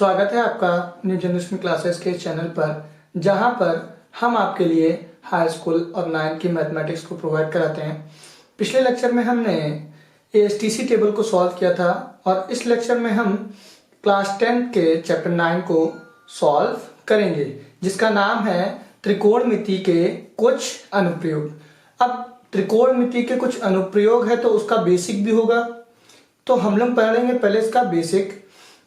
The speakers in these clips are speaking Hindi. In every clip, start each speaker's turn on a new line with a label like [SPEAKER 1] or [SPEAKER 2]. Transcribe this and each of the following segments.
[SPEAKER 1] स्वागत है आपका न्यू जनरेशन क्लासेस के चैनल पर, जहां पर हम आपके लिए हाई स्कूल और 9th की मैथमेटिक्स को प्रोवाइड कराते हैं। पिछले लेक्चर में हमने ASTC टेबल को सॉल्व किया था और इस लेक्चर में हम क्लास 10 के चैप्टर 9 को सॉल्व करेंगे, जिसका नाम है त्रिकोणमिति के कुछ अनुप्रयोग। अब त्रिकोणमिति के कुछ अनुप्रयोग है तो उसका बेसिक भी होगा, तो हम लोग पढ़ेंगे पहले इसका बेसिक।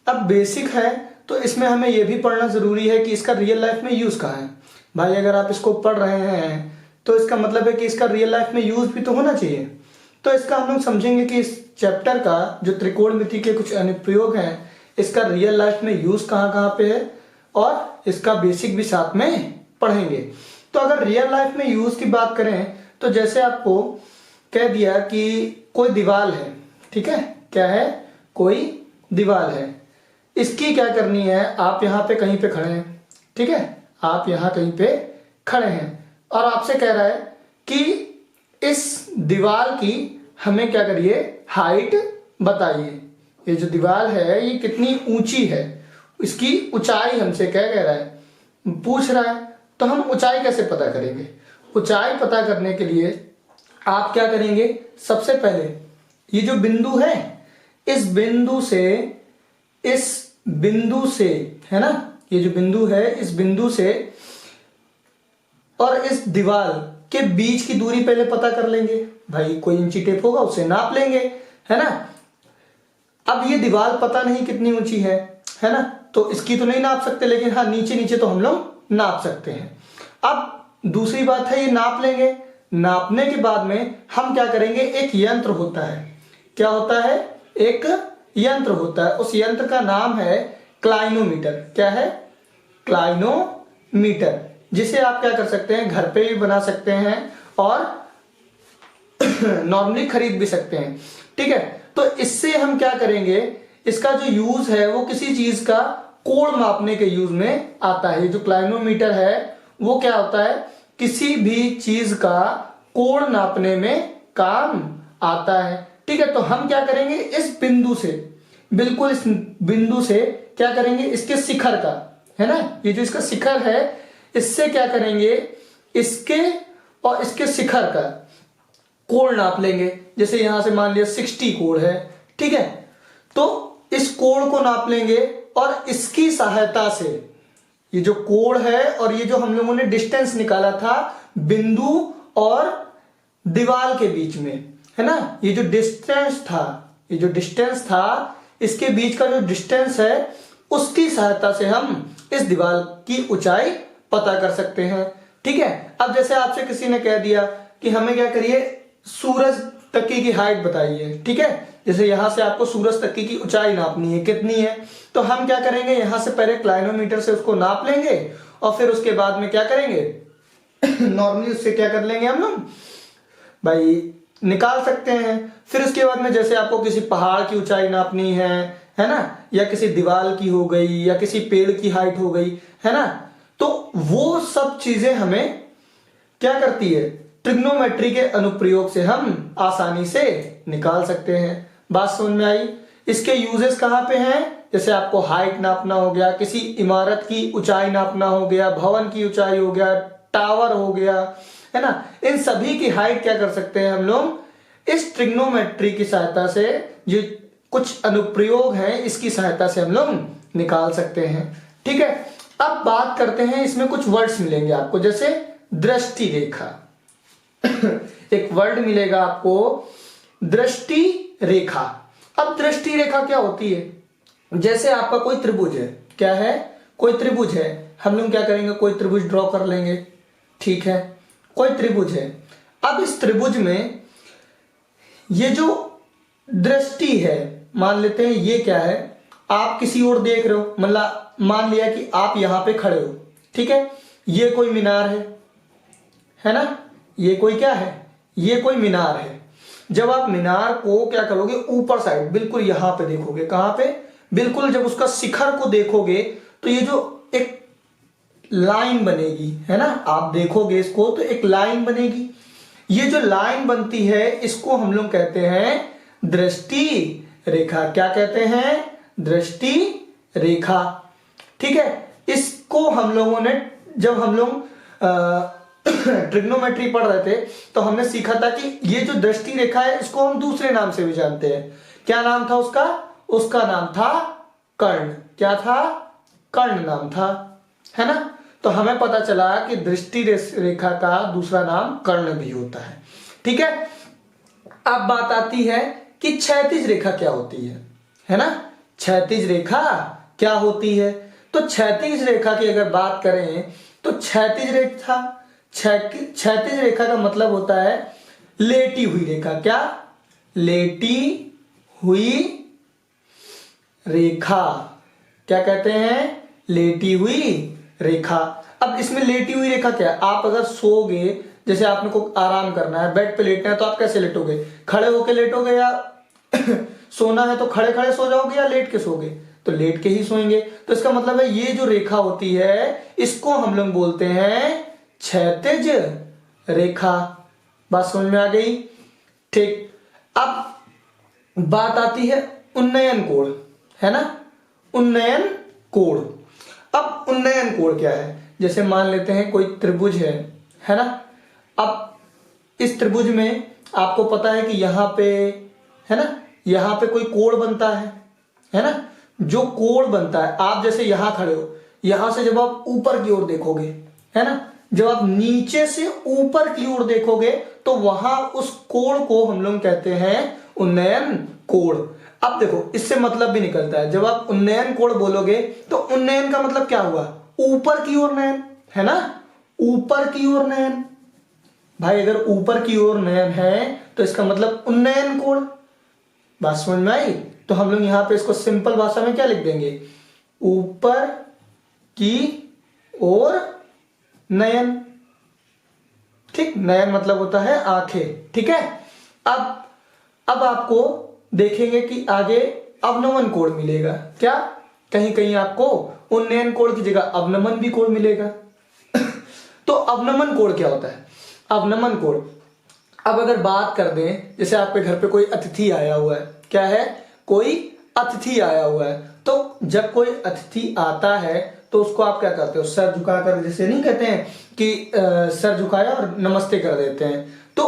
[SPEAKER 1] अब बेसिक है तो इसमें हमें यह भी पढ़ना जरूरी है कि इसका रियल लाइफ में यूज कहाँ है। भाई अगर आप इसको पढ़ रहे हैं तो इसका मतलब है कि इसका रियल लाइफ में यूज भी तो होना चाहिए। तो इसका हम लोग समझेंगे कि इस चैप्टर का जो त्रिकोणमिति के कुछ अनुप्रयोग हैं, इसका रियल लाइफ में यूज कहाँ कहाँ पे है और इसका बेसिक भी साथ में पढ़ेंगे। तो अगर रियल लाइफ में यूज की बात करें तो जैसे आपको कह दिया कि कोई दीवार है, ठीक है, क्या है, कोई दीवार है, इसकी क्या करनी है, आप यहाँ पे कहीं पे खड़े हैं, ठीक है, आप यहाँ कहीं पे खड़े हैं और आपसे कह रहा है कि इस दीवार की हमें क्या करिए, हाइट बताइए। ये जो दीवार है ये कितनी ऊंची है, इसकी ऊंचाई हमसे क्या कह रहा है, पूछ रहा है। तो हम ऊंचाई कैसे पता करेंगे? ऊंचाई पता करने के लिए आप क्या करेंगे, सबसे पहले ये जो बिंदु है, इस बिंदु से है ना, ये जो बिंदु है इस बिंदु से और इस दीवार के बीच की दूरी पहले पता कर लेंगे। भाई कोई इंची टेप होगा उससे नाप लेंगे, है ना। अब ये दीवार पता नहीं कितनी ऊंची है ना, तो इसकी तो नहीं नाप सकते, लेकिन हाँ नीचे नीचे तो हम लोग नाप सकते हैं। अब दूसरी बात है, ये नाप लेंगे, नापने के बाद में हम क्या करेंगे, एक यंत्र होता है, क्या होता है, एक यंत्र होता है, उस यंत्र का नाम है क्लाइनोमीटर। क्या है, क्लाइनोमीटर, जिसे आप क्या कर सकते हैं, घर पे भी बना सकते हैं और नॉर्मली खरीद भी सकते हैं, ठीक है। तो इससे हम क्या करेंगे, इसका जो यूज है वो किसी चीज का कोण मापने के यूज में आता है। जो क्लाइनोमीटर है वो क्या होता है, किसी भी चीज का कोण नापने में काम आता है, ठीक है। तो हम क्या करेंगे, इस बिंदु से, बिल्कुल इस बिंदु से क्या करेंगे, इसके शिखर का, है ना, ये जो इसका शिखर है, इससे क्या करेंगे, इसके और इसके शिखर का कोण नाप लेंगे। जैसे यहां से मान लिया 60 कोण है, ठीक है, तो इस कोण को नाप लेंगे और इसकी सहायता से, ये जो कोण है और ये जो हम लोगों ने डिस्टेंस निकाला था बिंदु और दीवार के बीच में, है ना, ये जो डिस्टेंस था, इसके बीच का जो डिस्टेंस है, उसकी सहायता से हम इस दीवार की ऊंचाई पता कर सकते हैं, ठीक है। अब जैसे आपसे किसी ने कह दिया कि हमें क्या करिए, सूरज तक की हाइट बताइए, ठीक है। जैसे यहां से आपको सूरज तक की ऊंचाई नापनी है, कितनी है, तो हम क्या करेंगे, यहां से पहले क्लाइनोमीटर से उसको नाप लेंगे और फिर उसके बाद में क्या करेंगे नॉर्मली उससे क्या कर लेंगे, हम लोग भाई निकाल सकते हैं। फिर उसके बाद में जैसे आपको किसी पहाड़ की ऊंचाई नापनी है ना, या किसी दीवार की हो गई, या किसी पेड़ की हाइट हो गई, है ना, तो वो सब चीजें हमें क्या करती है, ट्रिग्नोमेट्री के अनुप्रयोग से हम आसानी से निकाल सकते हैं। बात समझ में आई? इसके यूजेस कहाँ पे हैं, जैसे आपको हाइट नापना हो गया, किसी इमारत की ऊंचाई नापना हो गया, भवन की ऊंचाई हो गया, टावर हो गया, है ना, इन सभी की हाइट क्या कर सकते हैं हम लोग, इस ट्रिग्नोमेट्री की सहायता से, जो कुछ अनुप्रयोग हैं इसकी सहायता से हम लोग निकाल सकते हैं, ठीक है। अब बात करते हैं, इसमें कुछ वर्ड्स मिलेंगे आपको, जैसे दृष्टि रेखा एक वर्ड मिलेगा आपको, दृष्टि रेखा। अब दृष्टि रेखा क्या होती है, जैसे आपका कोई त्रिभुज है, क्या है, कोई त्रिभुज है, हम लोग क्या करेंगे, कोई त्रिभुज ड्रॉ कर लेंगे, ठीक है, कोई त्रिभुज है। अब इस त्रिभुज में ये जो दृष्टि है, मान लेते हैं ये क्या है, आप किसी ओर देख रहे हो, मतलब मान लिया कि आप यहां पे खड़े हो, ठीक है, ये कोई मीनार है ना, ये कोई क्या है, ये कोई मीनार है। जब आप मीनार को क्या करोगे, ऊपर साइड बिल्कुल यहां पे देखोगे, कहां पे, बिल्कुल जब उसका शिखर को देखोगे तो ये जो एक लाइन बनेगी, है ना, आप देखोगे इसको तो एक लाइन बनेगी। ये जो लाइन बनती है इसको हम लोग कहते हैं दृष्टि रेखा। क्या कहते हैं, दृष्टि रेखा, ठीक है, इसको हम लोगों ने जब हम लोग ट्रिग्नोमेट्री पढ़ रहे थे तो हमने सीखा था कि ये जो दृष्टि रेखा है इसको हम दूसरे नाम से भी जानते हैं। क्या नाम था उसका? उसका नाम था कर्ण। क्या था? कर्ण नाम था, है ना। तो हमें पता चला कि दृष्टि रेखा का दूसरा नाम कर्ण भी होता है। ठीक है, अब बात आती है कि क्षैतिज रेखा क्या होती है ना। क्षैतिज रेखा क्या होती है? तो क्षैतिज रेखा की अगर बात करें तो क्षैतिज रेखा का मतलब होता है लेटी हुई रेखा। क्या? लेटी हुई रेखा। क्या कहते हैं? लेटी हुई रेखा। अब इसमें लेटी हुई रेखा क्या है? आप अगर सोओगे, जैसे आपने को आराम करना है, बेड पे लेटना है, तो आप कैसे लेटोगे? खड़े होके लेटोगे, या सोना है तो खड़े खड़े सो जाओगे, या लेट के सोगे? तो लेट के ही सोएंगे। तो इसका मतलब है ये जो रेखा होती है इसको हम लोग बोलते हैं क्षैतिज रेखा। बात समझ में आ गई? ठीक, अब बात आती है उन्नयन कोण, है ना। उन्नयन कोण। अब उन्नयन कोण क्या है? जैसे मान लेते हैं कोई त्रिभुज है ना। अब इस त्रिभुज में आपको पता है कि यहां पे, है ना, यहां पे कोई कोण बनता है ना। जो कोण बनता है, आप जैसे यहां खड़े हो, यहां से जब आप ऊपर की ओर देखोगे, है ना, जब आप नीचे से ऊपर की ओर देखोगे तो वहां उस कोण को हम लोग कहते हैं उन्नयन कोण। अब देखो, इससे मतलब भी निकलता है, जब आप उन्नयन कोण बोलोगे तो उन्नयन का मतलब क्या हुआ? ऊपर की ओर नयन, है ना। ऊपर की ओर नयन भाई, अगर ऊपर की ओर नयन है तो इसका मतलब उन्नयन कोण। बात समझ में आई? तो हम लोग यहां पे इसको सिंपल भाषा में क्या लिख देंगे? ऊपर की ओर नयन। ठीक, नयन मतलब होता है आंखें। ठीक है, अब आपको देखेंगे कि आगे अवनमन कोण मिलेगा। क्या? कहीं कहीं आपको उन्नयन कोण की जगह अवनमन भी कोण मिलेगा। तो अवनमन कोण क्या होता है? अवनमन कोण, अब अगर बात कर दें, जैसे आपके घर पे कोई अतिथि आया हुआ है। क्या है? कोई अतिथि आया हुआ है। तो जब कोई अतिथि आता है तो उसको आप क्या करते हो? सर झुकाकर, जैसे नहीं कहते हैं कि सर झुकाया और नमस्ते कर देते हैं, तो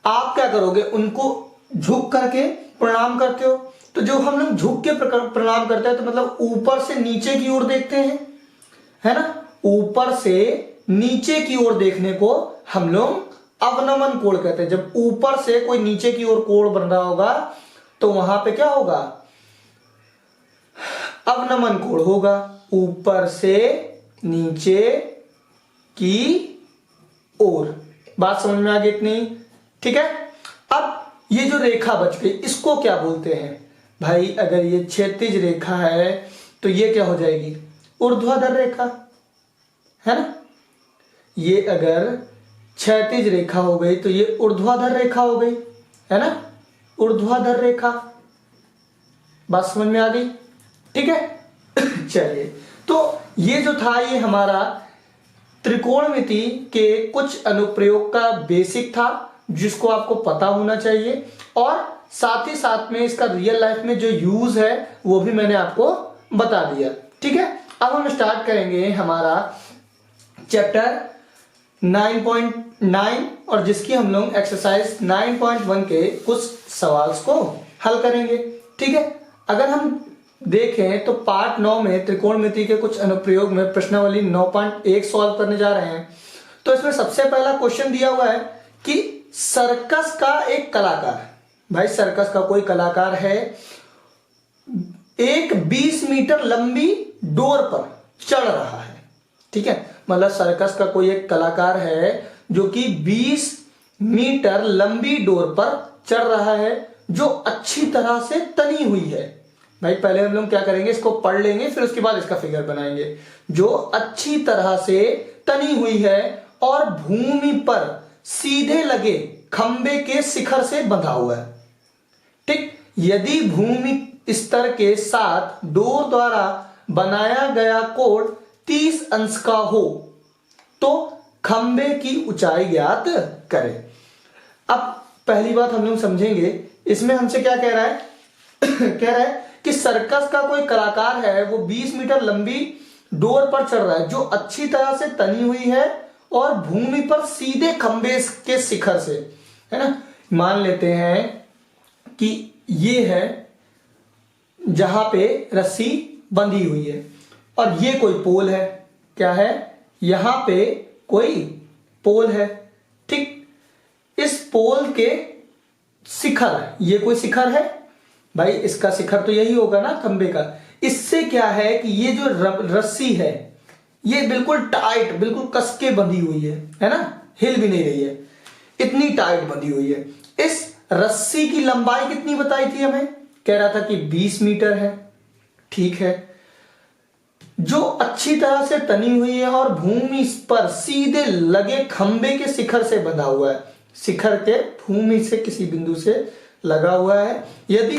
[SPEAKER 1] आप क्या करोगे? उनको झुक करके प्रणाम करते हो। तो जो हम लोग झुक के प्रणाम करते हैं तो मतलब ऊपर से नीचे की ओर देखते हैं, है ना। ऊपर से नीचे की ओर देखने को हम लोग अवनमन कोण कहते हैं। जब ऊपर से कोई नीचे की ओर कोण बन रहा होगा तो वहां पे क्या होगा? अवनमन कोण होगा। ऊपर से नीचे की ओर। बात समझ में आ गई इतनी? ठीक है, अब ये जो रेखा बच गई इसको क्या बोलते हैं? भाई अगर ये क्षैतिज रेखा है तो ये क्या हो जाएगी? ऊर्ध्वाधर रेखा, है ना। ये अगर क्षैतिज रेखा हो गई तो ये ऊर्ध्वाधर रेखा हो गई, है ना। ऊर्ध्वाधर रेखा। बात समझ में आ गई? ठीक है। चलिए, तो ये जो था ये हमारा त्रिकोणमिति के कुछ अनुप्रयोग का बेसिक था जिसको आपको पता होना चाहिए, और साथ ही साथ में इसका रियल लाइफ में जो यूज है वो भी मैंने आपको बता दिया। ठीक है, अब हम स्टार्ट करेंगे हमारा चैप्टर 9.9 और जिसकी हम लोग एक्सरसाइज 9.1 के कुछ सवाल को हल करेंगे। ठीक है, अगर हम देखें तो पार्ट 9 में त्रिकोणमिति के कुछ अनुप्रयोग में प्रश्नावली 9.1 सॉल्व करने जा रहे हैं। तो इसमें सबसे पहला क्वेश्चन दिया हुआ है कि सर्कस का एक कलाकार, भाई सर्कस का कोई कलाकार है, एक 20 मीटर लंबी डोर पर चढ़ रहा है। ठीक है, मतलब सर्कस का कोई एक कलाकार है जो कि 20 मीटर लंबी डोर पर चढ़ रहा है जो अच्छी तरह से तनी हुई है। भाई पहले हम लोग क्या करेंगे, इसको पढ़ लेंगे, फिर उसके बाद इसका फिगर बनाएंगे। जो अच्छी तरह से तनी हुई है और भूमि पर सीधे लगे खंबे के शिखर से बंधा हुआ है। ठीक, यदि भूमि स्तर के साथ डोर द्वारा बनाया गया कोण 30 अंश का हो तो खंबे की ऊंचाई ज्ञात करें। अब पहली बात हम लोग समझेंगे, इसमें हमसे क्या कह रहा है? कह रहा है कि सर्कस का कोई कलाकार है, वो 20 मीटर लंबी डोर पर चढ़ रहा है, जो अच्छी तरह से तनी हुई है और भूमि पर सीधे खंबे के शिखर से, है ना। मान लेते हैं कि ये है जहां पे रस्सी बंधी हुई है और ये कोई पोल है, क्या है, यहां पे कोई पोल है, ठीक। इस पोल के शिखर, ये कोई शिखर है भाई, इसका शिखर तो यही होगा ना खंबे का। इससे क्या है कि ये जो रस्सी है ये बिल्कुल टाइट, बिल्कुल कस के बंधी हुई है ना, हिल भी नहीं रही है, इतनी टाइट बंधी हुई है। इस रस्सी की लंबाई कितनी बताई थी हमें, कह रहा था कि 20 मीटर है, ठीक है। जो अच्छी तरह से तनी हुई है और भूमि पर सीधे लगे खंबे के शिखर से बंधा हुआ है, शिखर के भूमि से किसी बिंदु से लगा हुआ है। यदि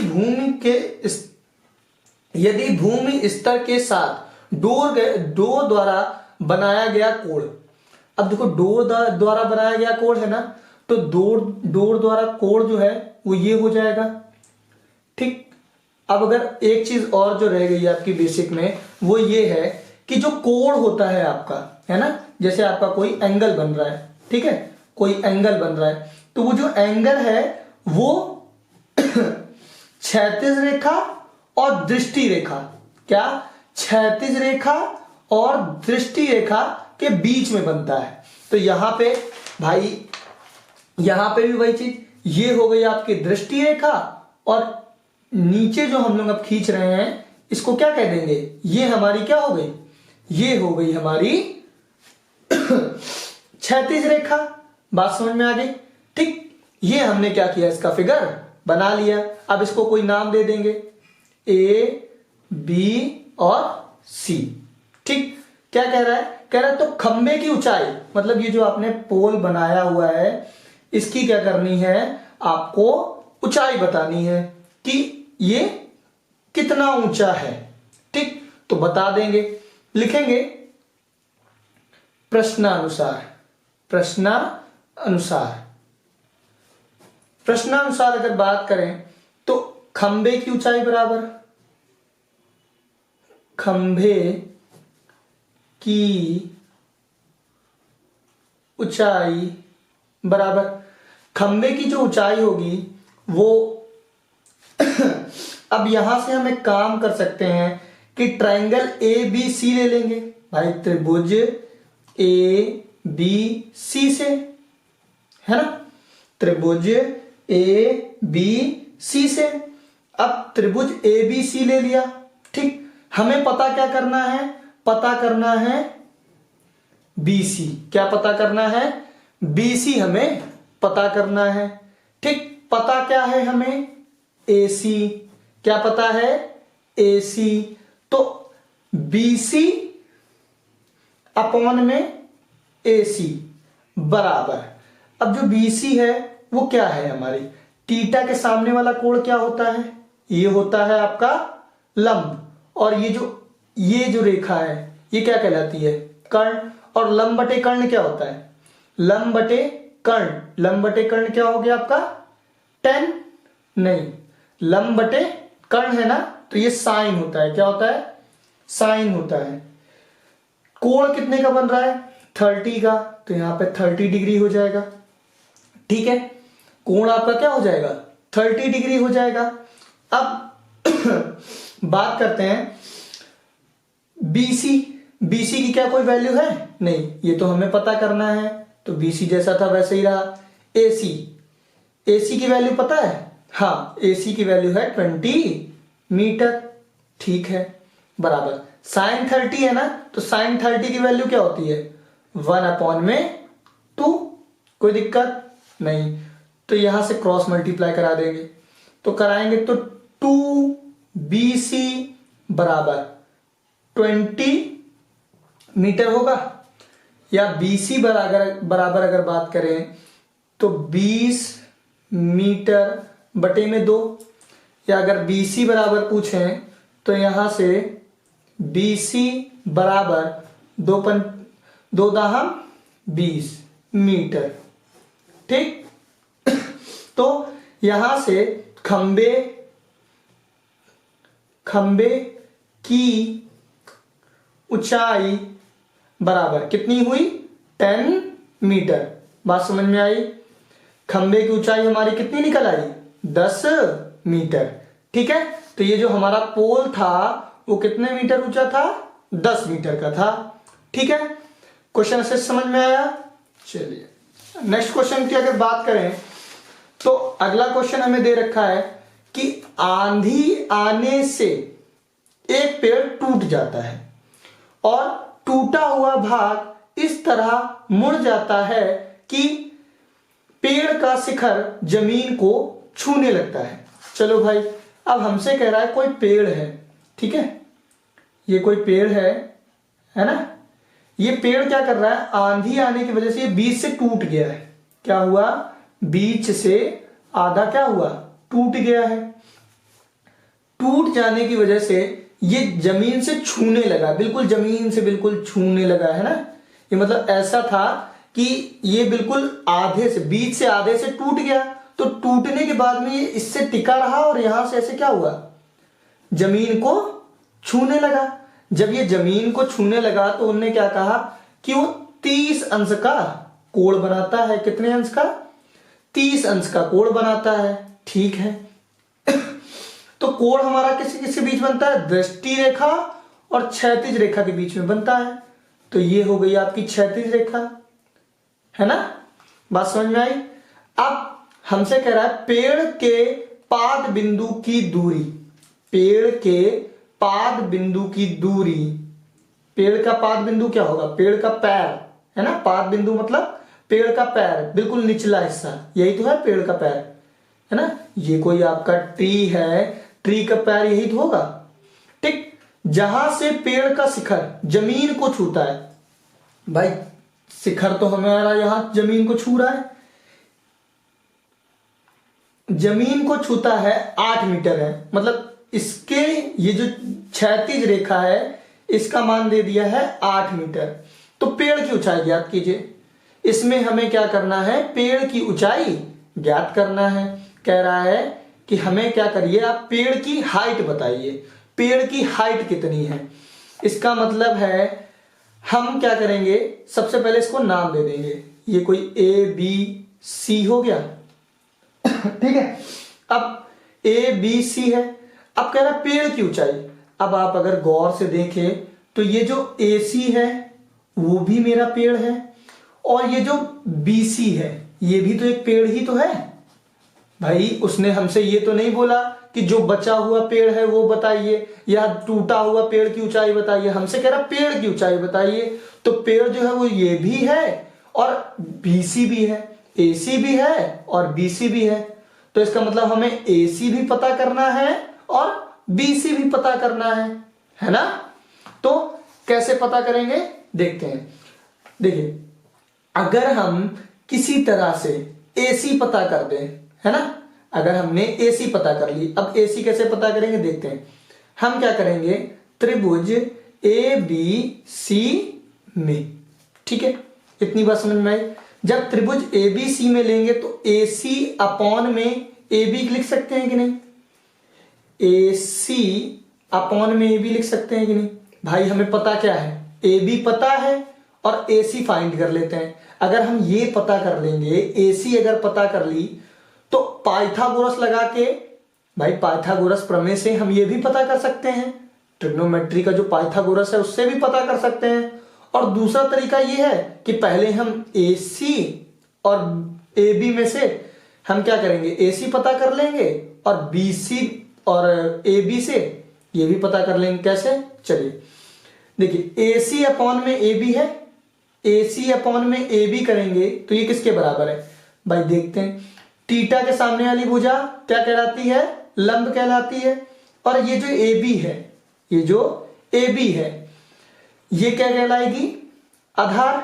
[SPEAKER 1] भूमि स्तर के साथ डोर द्वारा बनाया गया कोण, अब देखो डोर द्वारा बनाया गया कोण है ना, तो डोर द्वारा कोण जो है वो ये हो जाएगा, ठीक। अब अगर एक चीज और जो रह गई है आपकी बेसिक में, वो ये है कि जो कोण होता है आपका, है ना, जैसे आपका कोई एंगल बन रहा है, ठीक है, कोई एंगल बन रहा है, तो वो जो एंगल है वो क्षैतिज रेखा और दृष्टि रेखा, क्या, क्षैतिज रेखा और दृष्टि रेखा के बीच में बनता है। तो यहां पे भाई, यहां पे भी वही चीज, ये हो गई आपकी दृष्टि रेखा और नीचे जो हम लोग अब खींच रहे हैं इसको क्या कह देंगे, ये हमारी क्या हो गई, ये हो गई हमारी क्षैतिज रेखा। बात समझ में आ गई, ठीक। ये हमने क्या किया, इसका फिगर बना लिया। अब इसको कोई नाम दे देंगे, ए बी और सी, ठीक। क्या कह रहा है, कह रहा है तो खंबे की ऊंचाई, मतलब ये जो आपने पोल बनाया हुआ है इसकी क्या करनी है, आपको ऊंचाई बतानी है कि ये कितना ऊंचा है, ठीक। तो बता देंगे, लिखेंगे प्रश्नानुसार, प्रश्नानुसार अगर बात करें तो खंबे की ऊंचाई बराबर, खंबे की ऊंचाई बराबर, खंबे की जो ऊंचाई होगी वो अब यहां से हम एक काम कर सकते हैं कि ट्रायंगल ए बी सी ले लेंगे भाई, त्रिभुज ए बी सी से, है ना, त्रिभुज ए बी सी से। अब त्रिभुज ए बी सी ले लिया, ठीक। हमें पता क्या करना है, पता करना है बीसी, क्या पता करना है, बीसी हमें पता करना है, ठीक। पता क्या है हमें, एसी, क्या पता है, एसी। तो बीसी अपॉन में एसी बराबर, अब जो बीसी है वो क्या है हमारी, थीटा के सामने वाला कोण क्या होता है, ये होता है आपका लंब, और ये जो रेखा है ये क्या कहलाती है, कर्ण। और लंब बटे कर्ण क्या होता है, लंब बटे कर्ण, लंब बटे कर्ण क्या हो गया आपका, tan, नहीं, लंब बटे कर्ण है ना, तो ये साइन होता है, क्या होता है, साइन होता है। कोण कितने का बन रहा है, 30 का, तो यहां पे 30 डिग्री हो जाएगा, ठीक है। कोण आपका क्या हो जाएगा, 30 डिग्री हो जाएगा। अब बात करते हैं बीसी, बीसी की क्या कोई वैल्यू है, नहीं, ये तो हमें पता करना है, तो बीसी जैसा था वैसे ही रहा। एसी, एसी की वैल्यू पता है, हाँ, एसी की वैल्यू है 20 मीटर, ठीक है, बराबर साइन 30 है ना, तो साइन 30 की वैल्यू क्या होती है, 1/2, कोई दिक्कत नहीं। तो यहां से क्रॉस मल्टीप्लाई करा देंगे, तो कराएंगे तो 2BC बराबर 20 मीटर होगा, या BC बराबर अगर बात करें तो 20 मीटर बटे में 2, या अगर BC बराबर पूछें तो यहां से BC बराबर 2 दाहम 20 मीटर, ठीक। तो यहां से खंबे की ऊंचाई बराबर कितनी हुई 10 मीटर। बात समझ में आई। खंबे की ऊंचाई हमारी कितनी निकल आई 10 मीटर। ठीक है, तो ये जो हमारा पोल था वो कितने मीटर ऊंचा था 10 मीटर का था। ठीक है, क्वेश्चन से समझ में आया। चलिए नेक्स्ट क्वेश्चन की अगर बात करें तो अगला क्वेश्चन हमें दे रखा है कि आंधी आने से एक पेड़ टूट जाता है और टूटा हुआ भाग इस तरह मुड़ जाता है कि पेड़ का शिखर जमीन को छूने लगता है। चलो भाई, अब हमसे कह रहा है कोई पेड़ है, ठीक है, ये कोई पेड़ है ना। ये पेड़ क्या कर रहा है, आंधी आने की वजह से ये बीच से टूट गया है। क्या हुआ, बीच से आधा क्या हुआ, टूट गया है। टूट जाने की वजह से ये जमीन से छूने लगा, बिल्कुल जमीन से बिल्कुल छूने लगा, है ना। ये मतलब ऐसा था कि ये बिल्कुल आधे से, बीच से आधे से टूट गया, तो टूटने के बाद में ये इससे टिका रहा और यहां से ऐसे क्या हुआ, जमीन को छूने लगा। जब ये जमीन को छूने लगा तो उन्होंने क्या कहा कि वो 30 अंश का कोण बनाता है। कितने अंश का, 30 अंश का कोण बनाता है। ठीक है, तो कोण हमारा किसी किसके बीच बनता है, दृष्टि रेखा और क्षैतिज रेखा के बीच में बनता है। तो ये हो गई आपकी क्षैतिज रेखा, है ना। बात समझ में आई। अब हमसे कह रहा है पेड़ के पाद बिंदु की दूरी, पेड़ के पाद बिंदु की दूरी, पेड़ का पाद बिंदु क्या होगा, पेड़ का पैर, है ना। पाद बिंदु मतलब पेड़ का पैर, बिल्कुल निचला हिस्सा, यही तो है पेड़ का पैर, है ना। ये कोई आपका ट्री है, ट्री का पैर यही तो होगा। ठीक, जहां से पेड़ का शिखर जमीन को छूता है, भाई शिखर तो हमारा यहां जमीन को छू रहा है, जमीन को छूता है 8 मीटर है, मतलब इसके ये जो क्षैतिज रेखा है इसका मान दे दिया है 8 मीटर। तो पेड़ की ऊंचाई ज्ञात कीजिए। इसमें हमें क्या करना है, पेड़ की ऊंचाई ज्ञात करना है। कह रहा है कि हमें क्या करिए, आप पेड़ की हाइट बताइए, पेड़ की हाइट कितनी है। इसका मतलब है हम क्या करेंगे, सबसे पहले इसको नाम दे देंगे, ये कोई ABC हो गया। ठीक है, अब ABC है। अब कह रहा है पेड़ की ऊंचाई। अब आप अगर गौर से देखें तो ये जो AC है वो भी मेरा पेड़ है, और ये जो BC है ये भी तो एक पेड़ ही तो है। भाई उसने हमसे ये तो नहीं बोला कि जो बचा हुआ पेड़ है वो बताइए, या टूटा हुआ पेड़ की ऊंचाई बताइए। हमसे कह रहा पेड़ की ऊंचाई बताइए। तो पेड़ जो है वो ये भी है और BC भी है, AC भी है और BC भी है। तो इसका मतलब हमें AC भी पता करना है और BC भी पता करना है ना। तो कैसे पता करेंगे देखते हैं। देखिए, अगर हम किसी तरह से AC पता कर दें, है ना, अगर हमने AC पता कर ली, अब AC कैसे पता करेंगे देखते हैं। हम क्या करेंगे, त्रिभुज ABC में, ठीक है, इतनी बात समझ में आई। जब त्रिभुज ABC में लेंगे तो AC अपॉन में AB लिख सकते हैं कि नहीं, AC अपॉन में AB लिख सकते हैं कि नहीं। भाई हमें पता क्या है, AB पता है और AC फाइंड कर लेते हैं। अगर हम ये पता कर लेंगे, AC अगर पता कर ली तो पाइथागोरस लगा के, भाई पाइथागोरस प्रमेय से हम ये भी पता कर सकते हैं, ट्रिग्नोमेट्री का जो पाइथागोरस है उससे भी पता कर सकते हैं। और दूसरा तरीका ये है कि पहले हम AC और AB में से हम क्या करेंगे, AC पता कर लेंगे और BC और AB से ये भी पता कर लेंगे। कैसे, चलिए देखिए, AC अपॉन में AB है, AC अपॉन में AB करेंगे तो ये किसके बराबर है, भाई देखते हैं। थीटा के सामने वाली भुजा क्या कहलाती है, लंब कहलाती है। और ये जो AB है, ये जो AB है ये क्या कहलाएगी, आधार,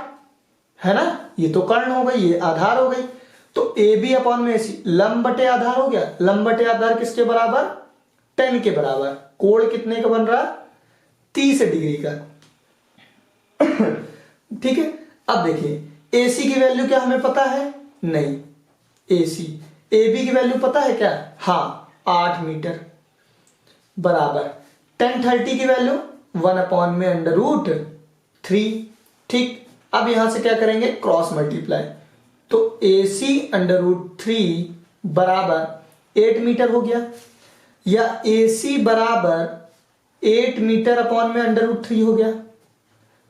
[SPEAKER 1] है ना। ये तो कर्ण हो गई, ये आधार हो गई। तो AB अपॉन में AC, लंब बटे आधार हो गया। लंब बटे आधार किसके बराबर, 10 के बराबर। कोण कितने का बन रहा, 30 डिग्री का। ठीक है, अब देखिए AC की वैल्यू क्या हमें पता है, नहीं। AB की वैल्यू पता है क्या, हाँ 8 मीटर बराबर। tan 30 की वैल्यू 1/√3। ठीक, अब यहां से क्या करेंगे, क्रॉस मल्टीप्लाई, तो AC √3 बराबर 8 मीटर हो गया, या AC बराबर 8 मीटर अपॉन में √3 हो गया।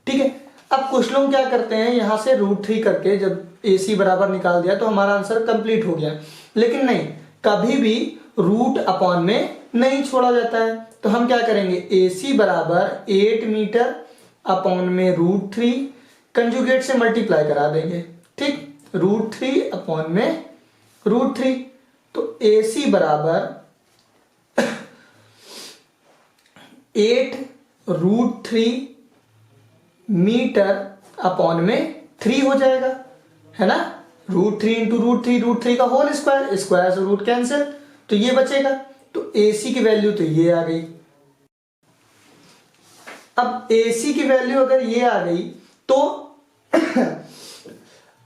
[SPEAKER 1] ठीक है, अब कुछ लोग क्या करते हैं, यहां से √3 करके जब AC बराबर निकाल दिया तो हमारा आंसर कंप्लीट हो गया, लेकिन नहीं, कभी भी रूट अपॉन में नहीं छोड़ा जाता है। तो हम क्या करेंगे, AC बराबर 8 मीटर अपॉन में √3, कंजुगेट से मल्टीप्लाई करा देंगे। ठीक, √3 अपॉन में √3, तो AC बराबर 8√3 मीटर अपॉन में 3 हो जाएगा, है ना। √3 इंटू √3 का होल स्क्वायर, स्क्वायर से रूट कैंसिल, तो ये बचेगा। तो AC की वैल्यू तो ये आ गई। अब AC की वैल्यू अगर ये आ गई तो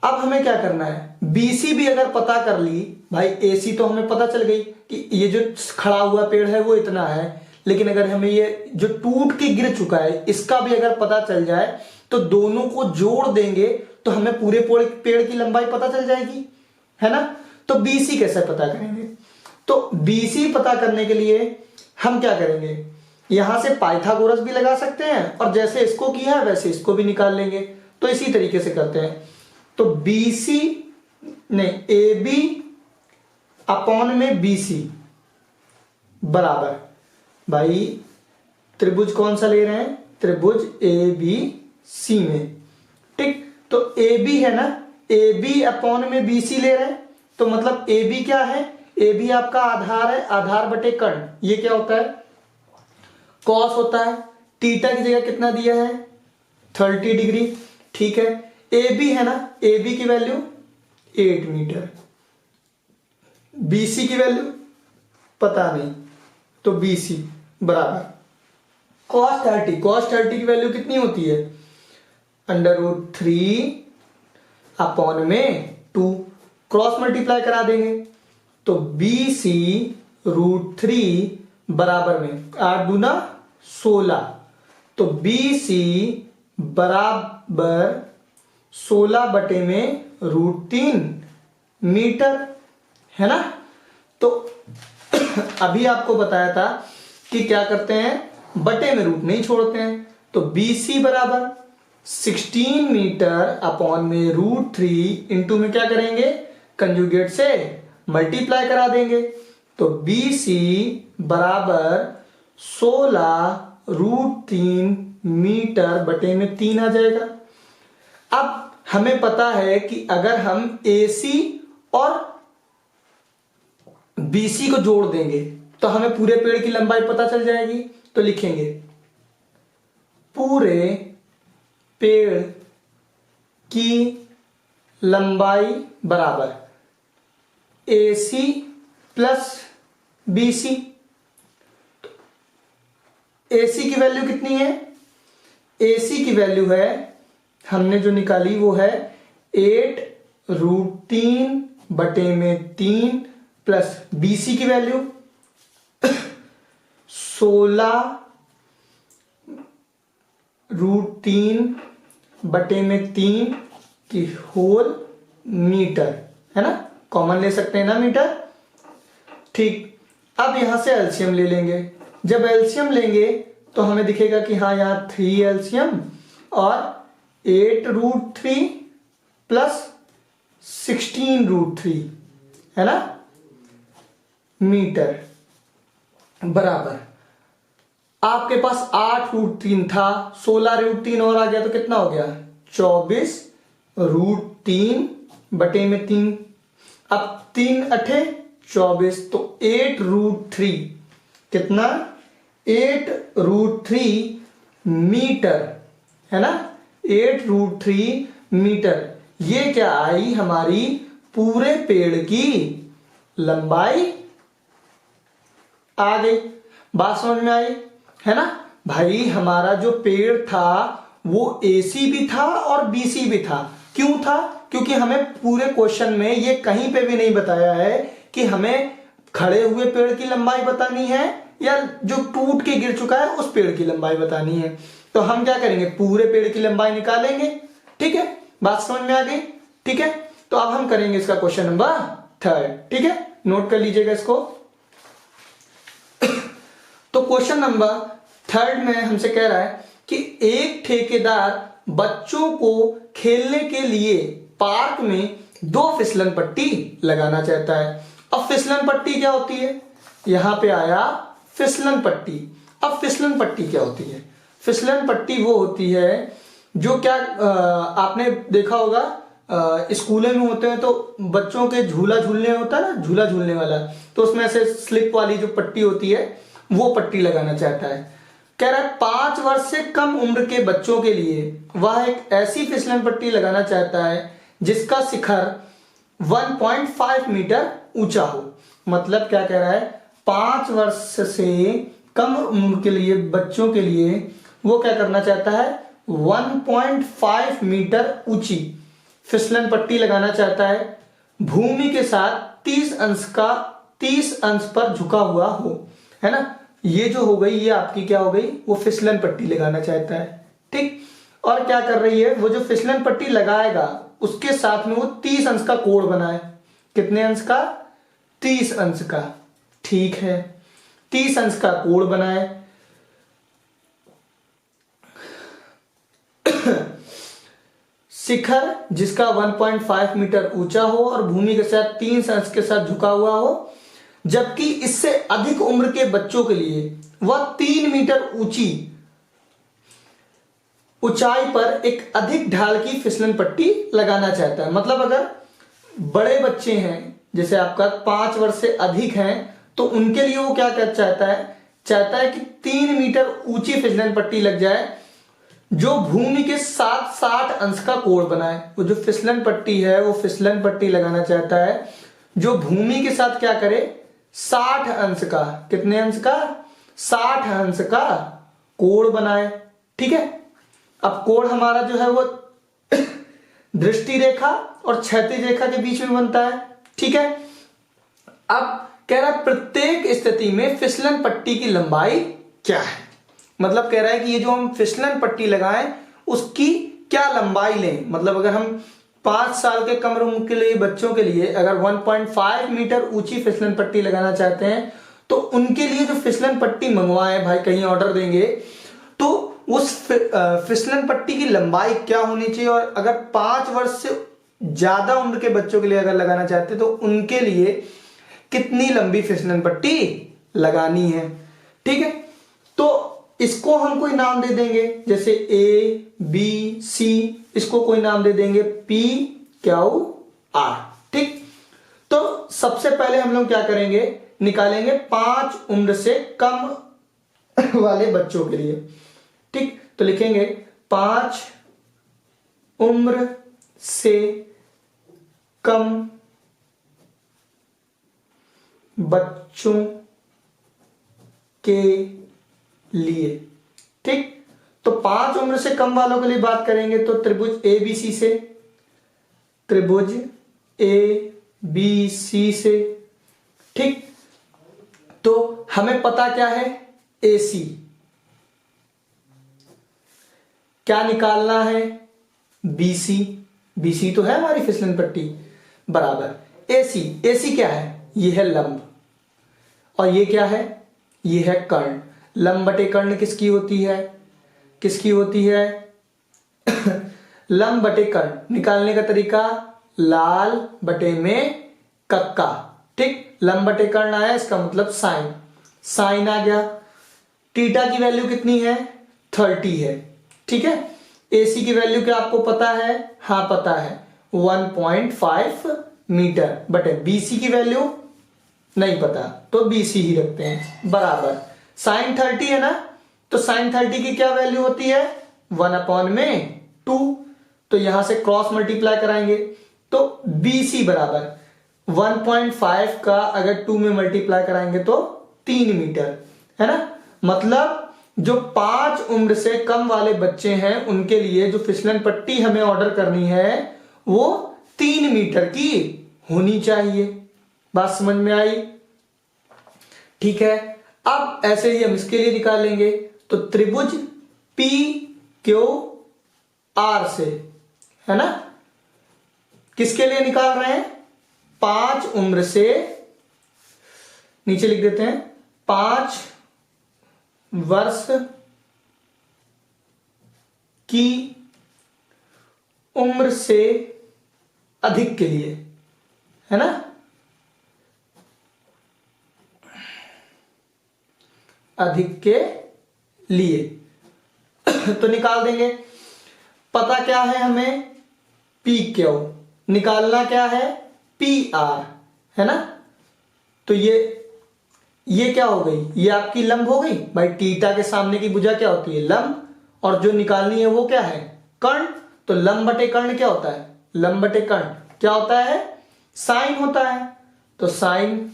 [SPEAKER 1] अब हमें क्या करना है, BC भी अगर पता कर ली, भाई AC तो हमें पता चल गई कि ये जो खड़ा हुआ पेड़ है वो इतना है, लेकिन अगर हमें ये जो टूट के गिर चुका है इसका भी अगर पता चल जाए तो दोनों को जोड़ देंगे तो हमें पूरे पेड़ की लंबाई पता चल जाएगी, है ना। तो BC कैसे पता करेंगे, तो BC पता करने के लिए हम क्या करेंगे, यहां से पाइथागोरस भी लगा सकते हैं और जैसे इसको किया है वैसे इसको भी निकाल लेंगे। तो इसी तरीके से करते हैं, तो BC नहीं, AB अपॉन में BC बराबर, भाई त्रिभुज कौन सा ले रहे हैं, त्रिभुज ABC में। ठीक, तो AB है ना, AB अपॉन में BC ले रहे हैं, तो मतलब AB क्या है, AB आपका आधार है, आधार बटे कर्ण, ये क्या होता है, कॉस होता है। थीटा की जगह कितना दिया है, 30 डिग्री। ठीक है, AB है ना, AB की वैल्यू 8 मीटर, BC की वैल्यू पता नहीं, तो BC बराबर cos 30 की वैल्यू कितनी होती है, √3 अपॉन में 2, क्रॉस मल्टीप्लाई करा देंगे, तो BC √3 बराबर में 8 दूना 16, तो BC बराबर 16 बटे में √3 मीटर, है ना। तो अभी आपको बताया था कि क्या करते हैं, बटे में रूट नहीं छोड़ते हैं, तो BC बराबर 16 मीटर अपॉन में √3 इंटू में क्या करेंगे, कंजुगेट से मल्टीप्लाई करा देंगे, तो BC बराबर 16√3 मीटर बटे में 3 आ जाएगा। अब हमें पता है कि अगर हम AC और BC को जोड़ देंगे तो हमें पूरे पेड़ की लंबाई पता चल जाएगी। तो लिखेंगे पूरे पेड़ की लंबाई बराबर AC प्लस BC। AC की वैल्यू कितनी है, AC की वैल्यू है, हमने जो निकाली वो है 8√3 बटे में 3 प्लस BC की वैल्यू 16√3 बटे में 3 की होल मीटर, है ना, कॉमन ले सकते हैं ना मीटर। ठीक, अब यहां से एलसीएम ले लेंगे, जब एलसीएम लेंगे तो हमें दिखेगा कि हाँ यहाँ 3 एलसीएम और 8√3 प्लस 16√3, है ना, मीटर बराबर, आपके पास 8√3 था, 16√3 और आ गया तो कितना हो गया 24√3 बटे में 3, अब 3 अठे 24, तो 8√3 कितना 8√3 मीटर, है ना, 8√3 मीटर। ये क्या आई, हमारी पूरे पेड़ की लंबाई आ गई। बात समझ में आई, है ना भाई। हमारा जो पेड़ था वो AC भी था और BC भी था। क्यों था, क्योंकि हमें पूरे क्वेश्चन में ये कहीं पे भी नहीं बताया है कि हमें खड़े हुए पेड़ की लंबाई बतानी है या जो टूट के गिर चुका है उस पेड़ की लंबाई बतानी है। तो हम क्या करेंगे, पूरे पेड़ की लंबाई निकालेंगे। ठीक है, बात समझ में आ गई। ठीक है, तो अब हम करेंगे इसका क्वेश्चन नंबर 3। ठीक है, नोट कर लीजिएगा इसको। तो क्वेश्चन नंबर 3 में हमसे कह रहा है कि एक ठेकेदार बच्चों को खेलने के लिए पार्क में 2 फिसलन पट्टी लगाना चाहता है। अब फिसलन पट्टी क्या होती है, यहां पे आया फिसलन पट्टी। अब फिसलन पट्टी क्या होती है, फिसलन पट्टी वो होती है जो क्या आपने देखा होगा स्कूलों में होते हैं तो बच्चों के झूला झूलने होता है ना, झूला झूलने वाला, तो उसमें ऐसे स्लिप वाली जो पट्टी होती है वो पट्टी लगाना चाहता है। कह रहा है 5 वर्ष से कम उम्र के बच्चों के लिए वह एक ऐसी फिसलन पट्टी लगाना चाहता है जिसका शिखर 1.5 मीटर ऊंचा हो। मतलब क्या कह रहा है, 5 वर्ष से कम उम्र के लिए बच्चों के लिए वो क्या करना चाहता है, 1.5 मीटर ऊंची फिसलन पट्टी लगाना चाहता है, भूमि के साथ 30 अंश पर झुका हुआ हो, है ना। ये जो हो गई, ये आपकी क्या हो गई, वो फिसलन पट्टी लगाना चाहता है। ठीक, और क्या कर रही है, वो जो फिसलन पट्टी लगाएगा उसके साथ में वो 30 अंश का कोण बनाए। कितने अंश का, 30 अंश का। ठीक है, 30 अंश का कोण बनाए। शिखर जिसका 1.5 मीटर ऊंचा हो और भूमि के साथ 3 अंश के साथ झुका हुआ हो, जबकि इससे अधिक उम्र के बच्चों के लिए वह 3 मीटर ऊंचाई पर एक अधिक ढाल की फिसलन पट्टी लगाना चाहता है। मतलब अगर बड़े बच्चे हैं, जैसे आपका 5 वर्ष से अधिक हैं, तो उनके लिए वो क्या कर चाहता है कि 3 मीटर ऊंची फिसलन पट्टी लग जाए जो भूमि के साथ 60 अंश का कोण बनाए। वो जो फिसलन पट्टी है वो फिसलन पट्टी लगाना चाहता है जो भूमि के साथ क्या करे, 60 अंश का, कितने अंश का, 60 अंश का कोण बनाए। ठीक है, अब कोण हमारा जो है वो दृष्टि रेखा और क्षैतिज रेखा के बीच में बनता है। ठीक है, अब कह रहा है प्रत्येक स्थिति में फिसलन पट्टी की लंबाई क्या है। मतलब कह रहा है कि ये जो हम फिसलन पट्टी लगाएं उसकी क्या लंबाई लें। मतलब अगर हम 5 साल के कम उम्र के लिए बच्चों के लिए अगर 1.5 मीटर ऊंची फिसलन पट्टी लगाना चाहते हैं तो उनके लिए जो फिसलन पट्टी मंगवाएं, भाई कहीं ऑर्डर देंगे तो उस फिसलन पट्टी की लंबाई क्या होनी चाहिए, और अगर 5 वर्ष से ज्यादा उम्र के बच्चों के लिए अगर लगाना चाहते हैं तो उनके लिए कितनी लंबी फिसलन पट्टी लगानी है। ठीक है, तो इसको हम कोई नाम दे देंगे, जैसे ABC, इसको कोई नाम दे देंगे PQR। ठीक, तो सबसे पहले हम लोग क्या करेंगे, निकालेंगे 5 उम्र से कम वाले बच्चों के लिए। ठीक, तो लिखेंगे 5 उम्र से कम बच्चों के लिए। ठीक, तो 5 उम्र से कम वालों के लिए बात करेंगे तो त्रिभुज ABC से, त्रिभुज ABC से। ठीक, तो हमें पता क्या है, AC क्या निकालना है, BC तो है हमारी फिसलन पट्टी, बराबर AC क्या है, ये है लंब, और ये क्या है, ये है कर्ण। लंब बटे कर्ण किसकी होती है, लंब बटे कर्ण निकालने का तरीका लाल बटे में कक्का। ठीक, लंब बटे कर्ण आया, इसका मतलब साइन आ गया। थीटा की वैल्यू कितनी है, 30 है। ठीक है, AC की वैल्यू क्या आपको पता है, हाँ पता है, 1.5 मीटर, बटे BC की वैल्यू नहीं पता तो BC ही रखते हैं, बराबर साइन 30 है ना, तो साइन 30 की क्या वैल्यू होती है, 1/2। तो यहां से क्रॉस मल्टीप्लाई कराएंगे तो BC बराबर 1.5 का अगर 2 में मल्टीप्लाई कराएंगे तो 3 मीटर, है ना। मतलब जो 5 उम्र से कम वाले बच्चे हैं उनके लिए जो फिसलन पट्टी हमें ऑर्डर करनी है वो 3 मीटर की होनी चाहिए। बात समझ में आई, ठीक है। अब ऐसे ही हम इसके लिए निकालेंगे, तो त्रिभुज पी क्यू आर से, है ना, किसके लिए निकाल रहे हैं? 5 उम्र से, नीचे लिख देते हैं 5 वर्ष की उम्र से अधिक के लिए, है ना, अधिक के लिए तो निकाल देंगे। पता क्या है हमें? पी क्यू, निकालना क्या है? पी आर, है ना। तो ये क्या हो गई? ये आपकी लंब हो गई भाई। थीटा के सामने की भुजा क्या होती है? लंब। और जो निकालनी है वो क्या है? कर्ण। तो लंब बटे कर्ण क्या होता है? लंब बटे कर्ण क्या होता है? साइन होता है। तो साइन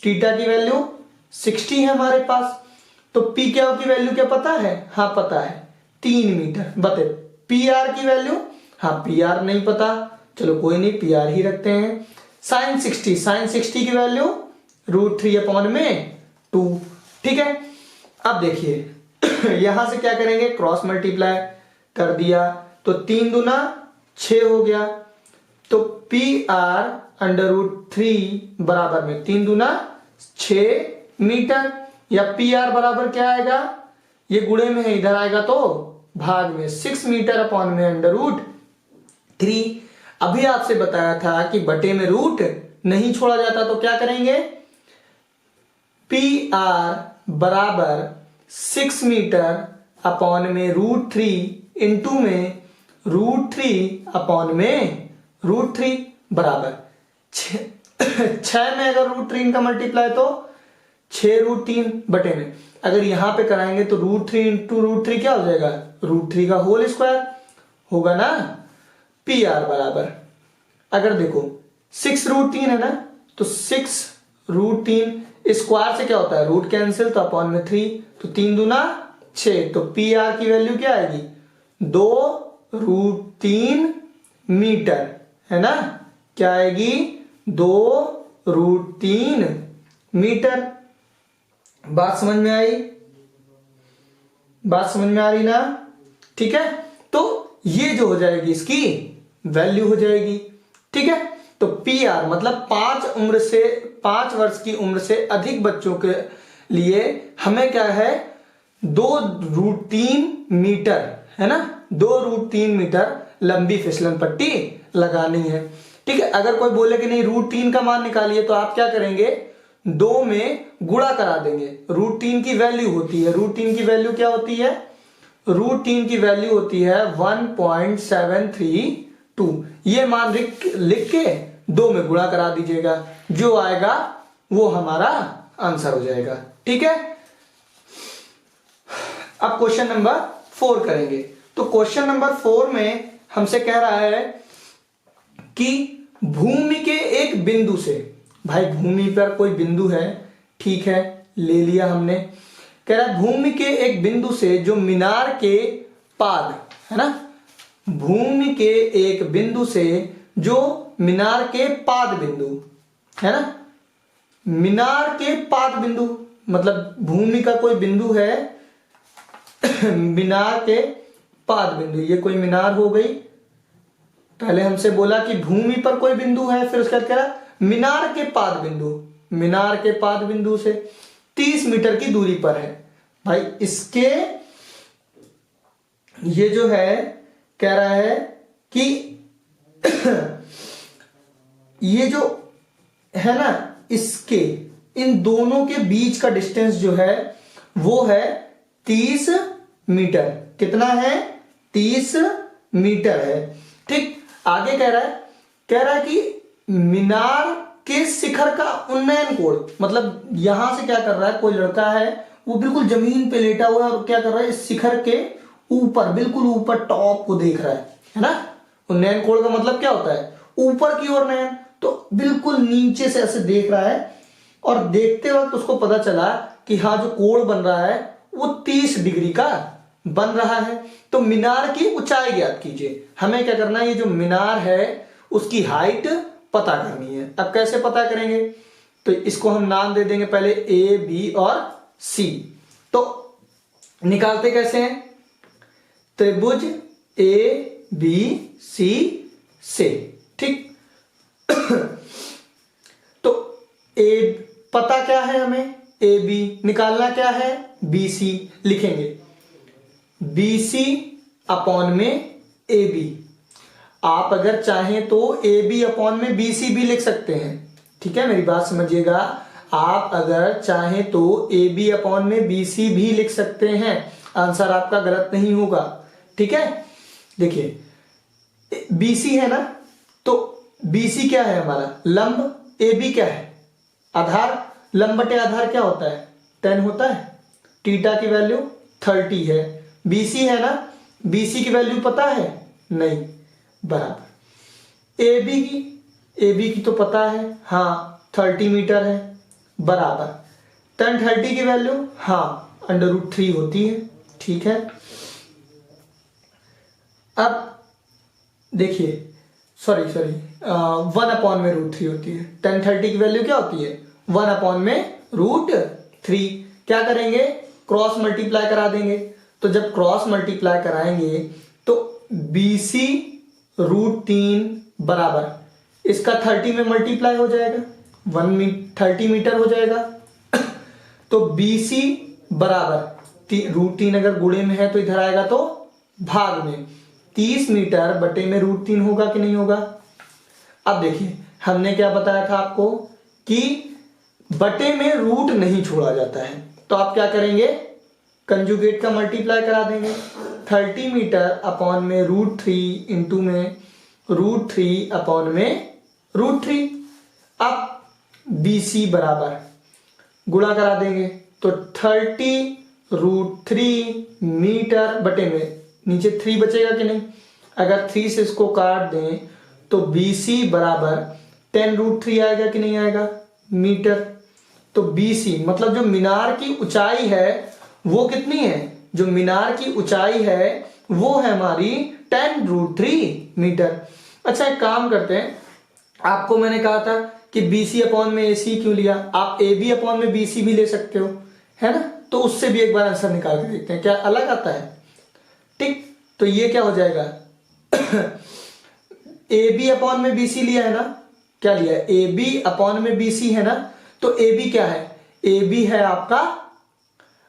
[SPEAKER 1] थीटा की वैल्यू 60 है हमारे पास। तो पी क्या की वैल्यू क्या पता है? हाँ पता है, 3 मीटर। बते पी आर की वैल्यू? हाँ पी आर नहीं पता, चलो कोई नहीं, पी आर ही रखते हैं। साइन 60 की वैल्यू √3/2। ठीक है। अब देखिए यहां से क्या करेंगे? क्रॉस मल्टीप्लाई कर दिया, तो 3 दूना 6 हो गया। तो पी आर √3 बराबर में 3 दूना 6 मीटर, या पी आर बराबर क्या आएगा? ये गुणे में है, इधर आएगा तो भाग में 6 मीटर अपॉन में √3। अभी आपसे बताया था कि बटे में रूट नहीं छोड़ा जाता, तो क्या करेंगे? पी आर बराबर 6 मीटर अपॉन में √3 इंटू में √3 बराबर 6 में अगर √3 का मल्टीप्लाई तो 6√3 बटे में। अगर यहां पे कराएंगे तो √3 इंटू √3 क्या हो जाएगा? √3 का होल स्क्वायर होगा ना। पी आर बराबर, अगर देखो 6√3 है ना, तो 6√3 स्क्वायर से क्या होता है? रूट कैंसिल, तो अपॉन में 3, तो 3 दूना 6। तो पी आर की वैल्यू क्या आएगी? 2√3 मीटर, है ना। क्या आएगी? 2√3 मीटर। बात समझ में आई? बात समझ में आ रही ना? ठीक है। तो ये जो हो जाएगी इसकी वैल्यू हो जाएगी। ठीक है। तो पी आर मतलब 5 वर्ष की उम्र से अधिक बच्चों के लिए हमें क्या है? 2√3 मीटर, है ना, 2√3 मीटर लंबी फिसलन पट्टी लगानी है। ठीक है। अगर कोई बोले कि नहीं √3 का मान निकालिए, तो आप क्या करेंगे? 2 में गुणा करा देंगे। √3 की वैल्यू होती है, √3 की वैल्यू क्या होती है? √3 की वैल्यू होती है 1.732। ये मान लिख के 2 में गुणा करा दीजिएगा, जो आएगा वो हमारा आंसर हो जाएगा। ठीक है। अब क्वेश्चन नंबर 4 करेंगे। तो क्वेश्चन नंबर 4 में हमसे कह रहा है कि भूमि के एक बिंदु से, भाई भूमि पर कोई बिंदु है, ठीक है, ले लिया हमने। कह रहा है भूमि के एक बिंदु से जो मीनार के पाद, है ना, भूमि के एक बिंदु से जो मीनार के पाद बिंदु, है ना, मीनार के पाद बिंदु मतलब भूमि का कोई बिंदु है मीनार के पाद बिंदु, ये कोई मीनार हो गई। पहले हमसे बोला कि भूमि पर कोई बिंदु है, फिर उसके बाद कह रहा मीनार के पाद बिंदु, मीनार के पाद बिंदु से 30 मीटर की दूरी पर है। भाई इसके ये जो है कह रहा है कि ये जो है ना, इसके इन दोनों के बीच का डिस्टेंस जो है वो है 30 मीटर। कितना है? 30 मीटर है। ठीक। आगे कह रहा है कि मीनार के शिखर का उन्नयन कोण, मतलब यहां से क्या कर रहा है, कोई लड़का है वो बिल्कुल जमीन पे लेटा हुआ है और क्या कर रहा है, इस शिखर के ऊपर, बिल्कुल ऊपर टॉप को देख रहा है ना। उन्नयन कोण का मतलब क्या होता है? ऊपर की ओर नयन, तो बिल्कुल नीचे से ऐसे देख रहा है और देखते वक्त उसको पता चला कि हाँ जो कोण बन रहा है वो 30 डिग्री का बन रहा है। तो मीनार की ऊंचाई ज्ञात कीजिए। हमें क्या करना है, ये जो मीनार है उसकी हाइट पता करनी है। अब कैसे पता करेंगे? तो इसको हम नाम दे देंगे पहले A, B और सी। तो निकालते कैसे हैं? त्रिभुज ए बी सी से, ठीक। तो ए पता क्या है हमें? A B. निकालना क्या है? B C. लिखेंगे बी सी अपॉन में ए बी। आप अगर चाहें तो ए बी अपॉन में बी सी भी लिख सकते हैं, ठीक है, मेरी बात समझिएगा। आप अगर चाहें तो ए बी अपॉन में बी सी भी लिख सकते हैं, आंसर आपका गलत नहीं होगा, ठीक है। देखिए बी सी है ना, तो बी सी क्या है हमारा? लंब। ए बी क्या है? आधार। लंब बटे आधार क्या होता है? 10 होता है। थीटा की वैल्यू 30 है। बी सी है ना, बी सी की वैल्यू पता है? नहीं, बराबर। ए बी की तो पता है, हाँ 30 मीटर है, बराबर। tan 30 की वैल्यू हाँ √3 होती है, ठीक है। अब देखिए, सॉरी 1/√3 होती है। tan 30 की वैल्यू क्या होती है? 1/√3। क्या करेंगे? क्रॉस मल्टीप्लाई करा देंगे। तो जब क्रॉस मल्टीप्लाई कराएंगे तो BC √3 बराबर इसका 30 में मल्टीप्लाई हो जाएगा, 30 मीटर हो जाएगा। तो BC बराबर √3 अगर गुणे में है तो इधर आएगा तो भाग में 30 मीटर बटे में √3 होगा कि नहीं होगा? अब देखिए हमने क्या बताया था आपको कि बटे में रूट नहीं छोड़ा जाता है, तो आप क्या करेंगे? कंजुगेट का मल्टीप्लाई करा देंगे। 30 मीटर अपॉन में √3 इंटू में √3 अपॉन में √3। अब BC बराबर गुणा करा देंगे तो 30 √3 मीटर बटे में नीचे 3 बचेगा कि नहीं? अगर 3 से इसको काट दें तो BC बराबर 10 √3 आएगा कि नहीं आएगा? मीटर। तो BC मतलब जो मीनार की ऊंचाई है वो कितनी है? जो मीनार की ऊंचाई है वो है हमारी 10 √3 मीटर। अच्छा एक काम करते हैं, आपको मैंने कहा था कि BC अपॉन में AC क्यों लिया? आप AB अपॉन में BC भी ले सकते हो, है ना। तो उससे भी एक बार आंसर निकाल के देखते हैं क्या अलग आता है, ठीक। तो ये क्या हो जाएगा? AB अपॉन में BC लिया है ना, क्या लिया है? AB अपॉन में BC है ना, तो AB क्या है? AB है आपका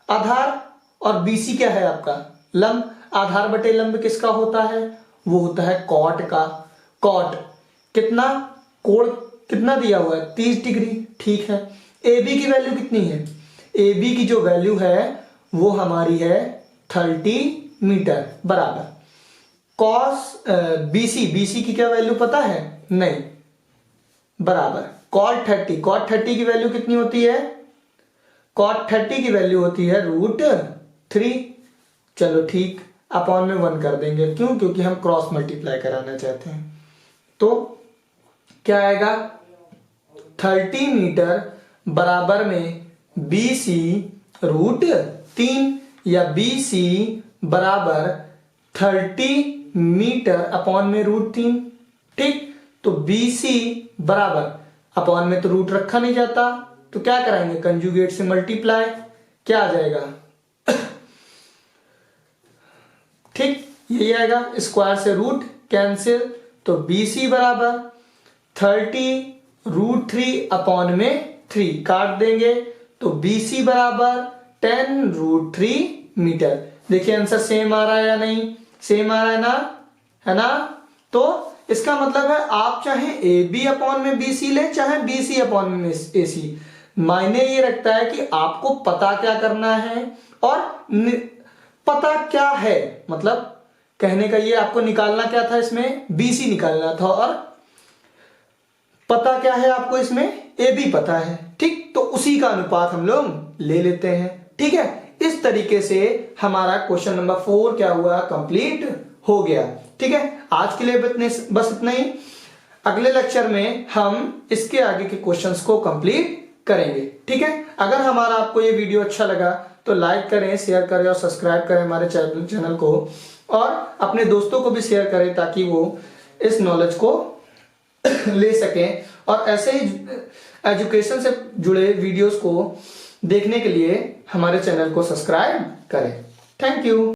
[SPEAKER 1] आधार और BC क्या है आपका? लंब। आधार बटे लंब किसका होता है? वो होता है कॉट का। कॉट कितना? कोण कितना दिया हुआ है? 30 डिग्री, ठीक है। AB की वैल्यू कितनी है? AB की जो वैल्यू है वो हमारी है 30 मीटर बराबर। कॉस BC की क्या वैल्यू पता है? नहीं, बराबर कॉट 30 की वैल्यू कितनी होती है? कॉट 30 की वैल्यू होती है √3। चलो ठीक, अपॉन में 1 कर देंगे, क्यों? क्योंकि हम क्रॉस मल्टीप्लाई कराना चाहते हैं। तो क्या आएगा? 30 मीटर बराबर में BC √3 या BC बराबर 30 मीटर अपॉन में √3, ठीक। तो BC बराबर अपॉन में तो रूट रखा नहीं जाता, तो क्या कराएंगे? कंजुगेट से मल्टीप्लाई। क्या आ जाएगा? ठीक, यही आएगा। स्क्वायर से रूट कैंसिल, तो BC बराबर 30 √3 अपॉन में 3 काट देंगे, तो BC बराबर 10 √3 मीटर। देखिए आंसर सेम आ रहा है या नहीं? सेम आ रहा है ना, है ना। तो इसका मतलब है आप चाहे AB अपॉन में BC ले, चाहे BC अपॉन में AC, मायने ये रखता है कि आपको पता क्या करना है और पता क्या है, मतलब कहने का ये आपको निकालना क्या था? इसमें BC निकालना था और पता क्या है आपको? इसमें AB पता है, ठीक। तो उसी का अनुपात हम लोग ले लेते हैं, ठीक है। इस तरीके से हमारा क्वेश्चन नंबर 4 क्या हुआ? कंप्लीट हो गया, ठीक है। आज के लिए बस इतना ही। अगले लेक्चर में हम इसके आगे के क्वेश्चंस को कंप्लीट करेंगे, ठीक है। अगर हमारा आपको ये वीडियो अच्छा लगा तो लाइक करें, शेयर करें और सब्सक्राइब करें हमारे चैनल को, और अपने दोस्तों को भी शेयर करें ताकि वो इस नॉलेज को ले सकें और ऐसे ही एजुकेशन से जुड़े वीडियोस को देखने के लिए हमारे चैनल को सब्सक्राइब करें। Thank you.